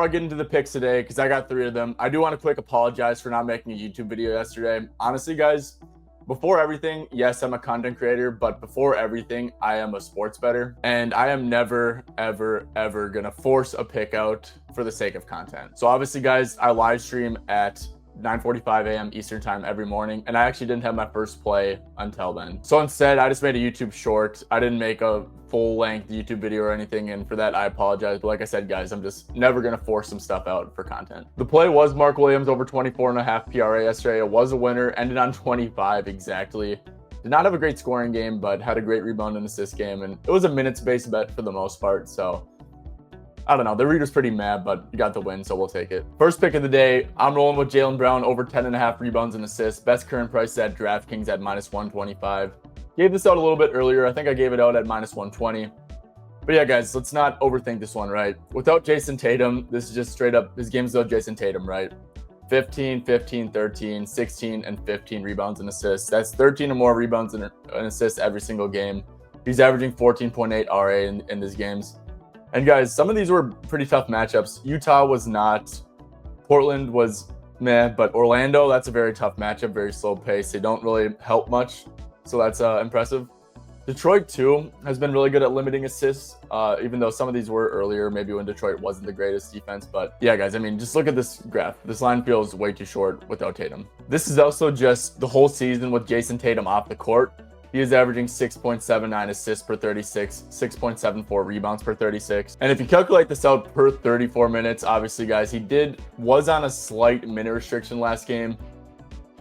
I get into the picks today because I got 3 of them. I do want to quick apologize for not making a YouTube video yesterday. Honestly, guys, before everything, yes, I'm a content creator, but before everything, I am a sports bettor. And I am never, ever, ever going to force a pick out for the sake of content. So obviously, guys, I live stream at 9:45 a.m. Eastern time every morning, and I actually didn't have my first play until then. So instead, I just made a YouTube short. I didn't make a full-length YouTube video or anything, and for that, I apologize. But like I said, guys, I'm just never gonna force some stuff out for content. The play was Mark Williams over 24.5 PRA yesterday. It was a winner, ended on 25 exactly. Did not have a great scoring game, but had a great rebound and assist game, and it was a minutes-based bet for the most part, so I don't know. The reader's pretty mad, but you got the win, so we'll take it. First pick of the day, I'm rolling with Jaylen Brown over 10.5 rebounds and assists. Best current price at DraftKings at -125. Gave this out a little bit earlier. I think I gave it out at -120. But yeah, guys, let's not overthink this one, right? Without Jason Tatum, this is just straight up, his game's without Jason Tatum, right? 15, 15, 13, 16, and 15 rebounds and assists. That's 13 or more rebounds and assists every single game. He's averaging 14.8 RA in these games. And guys, some of these were pretty tough matchups. Utah was not. Portland was meh, but Orlando, that's a very tough matchup, very slow pace. They don't really help much, so that's impressive. Detroit, too, has been really good at limiting assists, even though some of these were earlier, maybe when Detroit wasn't the greatest defense. But yeah, guys, I mean, just look at this graph. This line feels way too short without Tatum. This is also just the whole season with Jason Tatum off the court. He is averaging 6.79 assists per 36, 6.74 rebounds per 36. And if you calculate this out per 34 minutes, obviously, guys, was on a slight minute restriction last game.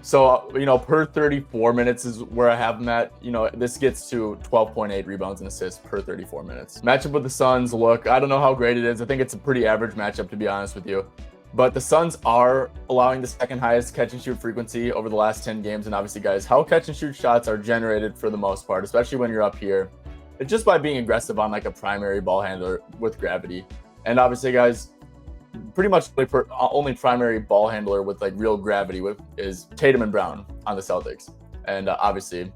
So, per 34 minutes is where I have him at. This gets to 12.8 rebounds and assists per 34 minutes. Matchup with the Suns, look, I don't know how great it is. I think it's a pretty average matchup, to be honest with you. But the Suns are allowing the second highest catch and shoot frequency over the last 10 games. And obviously, guys, how catch and shoot shots are generated for the most part, especially when you're up here, it's just by being aggressive on like a primary ball handler with gravity. And obviously, guys, pretty much the only primary ball handler with like real gravity is Tatum and Brown on the Celtics. And obviously,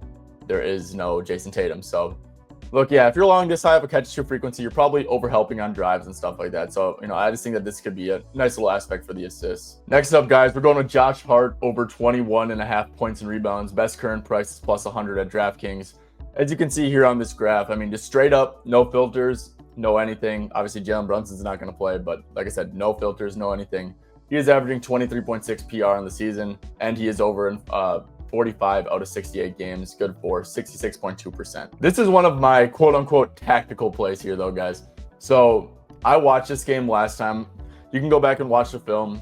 there is no Jason Tatum. So look, yeah, if you're allowing this high of a catch and shoot frequency, you're probably overhelping on drives and stuff like that. So, I just think that this could be a nice little aspect for the assists. Next up, guys, we're going with Josh Hart over 21.5 points and rebounds. Best current price is +100 at DraftKings. As you can see here on this graph, I mean, just straight up, no filters, no anything. Obviously, Jalen Brunson's not going to play, but like I said, no filters, no anything. He is averaging 23.6 PR in the season, and he is over in 45 out of 68 games, good for 66.2%. This is one of my quote-unquote tactical plays here, though, guys. So I watched this game last time. You can go back and watch the film.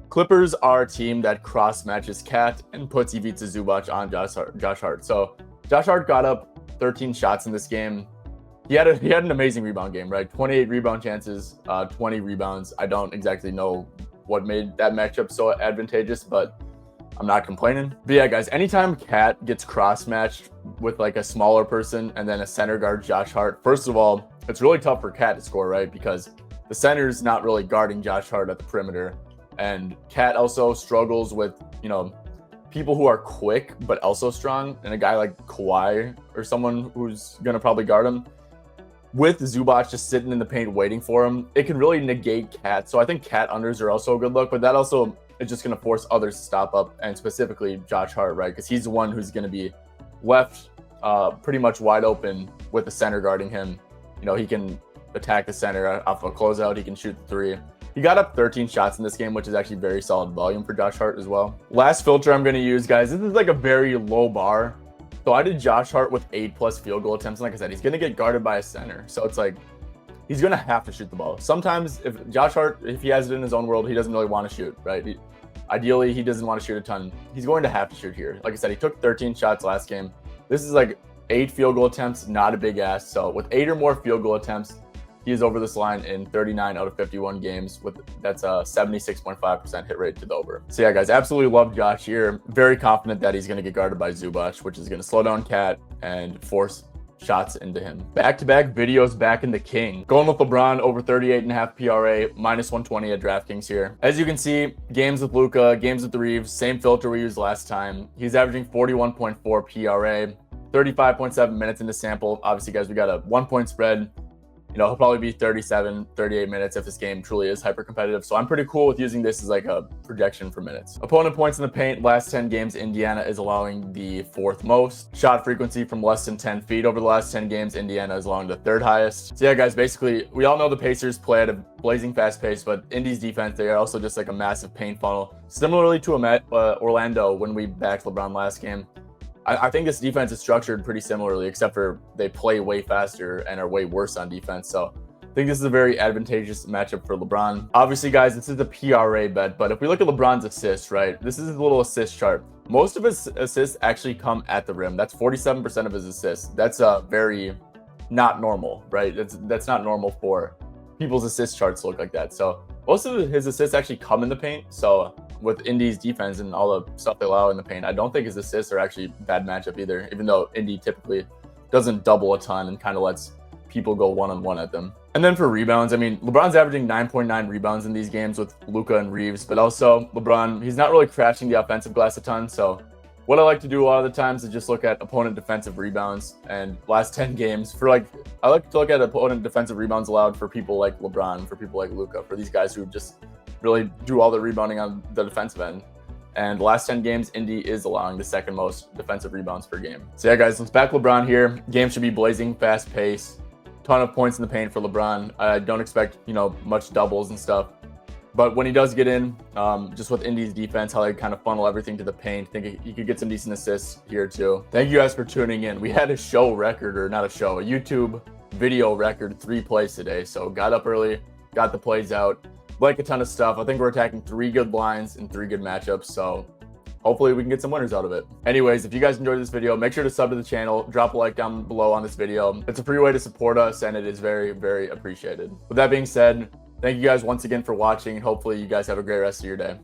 Clippers are a team that cross-matches Cat and puts Ivica Zubac on Josh Hart. So Josh Hart got up 13 shots in this game. He had an amazing rebound game, right? 28 rebound chances, 20 rebounds. I don't exactly know what made that matchup so advantageous, but I'm not complaining. But yeah, guys, anytime Cat gets cross-matched with like a smaller person and then a center guard Josh Hart, first of all, it's really tough for Cat to score, right? Because the center is not really guarding Josh Hart at the perimeter. And Cat also struggles with, people who are quick but also strong. And a guy like Kawhi or someone who's going to probably guard him, with Zubac just sitting in the paint waiting for him, it can really negate Cat. So I think Cat unders are also a good look, but that also is just going to force others to stop up, and specifically Josh Hart, right? Because he's the one who's going to be left pretty much wide open with the center guarding him. He can attack the center off a closeout. He can shoot the three. He got up 13 shots in this game, which is actually very solid volume for Josh Hart as well. Last filter I'm going to use, guys, this is like a very low bar. So I did Josh Hart with 8+ field goal attempts. And like I said, he's going to get guarded by a center. So it's like, he's going to have to shoot the ball. Sometimes if Josh Hart, if he has it in his own world, he doesn't really want to shoot, right? Ideally, he doesn't want to shoot a ton. He's going to have to shoot here. Like I said, he took 13 shots last game. This is like 8 field goal attempts, not a big ask. So with 8 or more field goal attempts, he is over this line in 39 out of 51 games. That's a 76.5% hit rate to the over. So yeah, guys, absolutely love Josh here. Very confident that he's going to get guarded by Zubac, which is going to slow down Cat and force shots into him. Back-to-back videos back in the king. Going with LeBron over 38.5 PRA, -120 at DraftKings here. As you can see, games with Luka, games with Reeves, same filter we used last time. He's averaging 41.4 PRA, 35.7 minutes in the sample. Obviously, guys, we got a 1-point spread. He'll probably be 37, 38 minutes if this game truly is hyper competitive. So I'm pretty cool with using this as like a projection for minutes. Opponent points in the paint, last 10 games, Indiana is allowing the 4th most. Shot frequency from less than 10 feet over the last 10 games, Indiana is allowing the 3rd highest. So yeah, guys, basically, we all know the Pacers play at a blazing fast pace, but Indy's defense, they are also just like a massive paint funnel. Similarly to Orlando when we backed LeBron last game. I think this defense is structured pretty similarly, except for they play way faster and are way worse on defense. So I think this is a very advantageous matchup for LeBron. Obviously, guys, this is a PRA bet, but if we look at LeBron's assists, right, this is a little assist chart. Most of his assists actually come at the rim. That's 47% of his assists. That's very not normal, right? That's not normal for people's assist charts to look like that. So most of his assists actually come in the paint. So with Indy's defense and all the stuff they allow in the paint, I don't think his assists are actually a bad matchup either, even though Indy typically doesn't double a ton and kind of lets people go one-on-one at them. And then for rebounds, I mean, LeBron's averaging 9.9 rebounds in these games with Luka and Reeves, but also LeBron, he's not really crashing the offensive glass a ton. So what I like to do a lot of the times is just look at opponent defensive rebounds and last 10 games for I like to look at opponent defensive rebounds allowed for people like LeBron, for people like Luka, for these guys who just really do all the rebounding on the defensive end. And the last 10 games, Indy is allowing the 2nd most defensive rebounds per game. So yeah, guys, let's back LeBron here. Game should be blazing, fast pace, ton of points in the paint for LeBron. I don't expect, much doubles and stuff. But when he does get in, just with Indy's defense, how they kind of funnel everything to the paint, I think he could get some decent assists here too. Thank you guys for tuning in. We had a show record, or not a show, a YouTube video record, 3 plays today. So got up early, got the plays out. Like a ton of stuff. I think we're attacking 3 good lines and 3 good matchups, so hopefully we can get some winners out of it. Anyways, if you guys enjoyed this video, make sure to sub to the channel, drop a like down below on this video. It's a free way to support us, and it is very, very appreciated. With that being said, thank you guys once again for watching, and hopefully you guys have a great rest of your day.